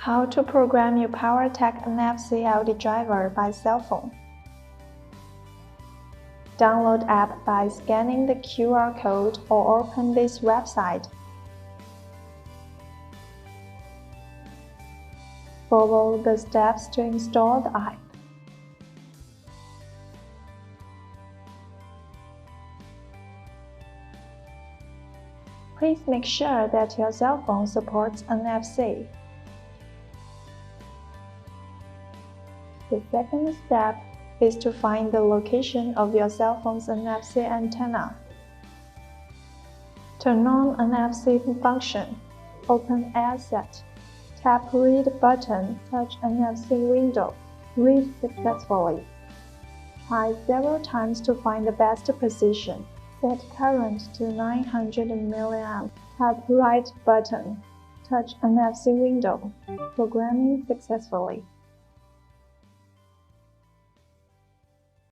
How to program uPowerTek NFC LED driver by cell phone. Download app by scanning the QR code or open this website. Follow the steps to install the app. Please make sure that your cell phone supports NFC. The second step is to find the location of your cell phone's NFC antenna. Turn on NFC function. Open Asset. Tap Read button. Touch NFC window. Read successfully. Try several times to find the best position. Set current to 900 mA. Tap Right button. Touch NFC window. Programming successfully.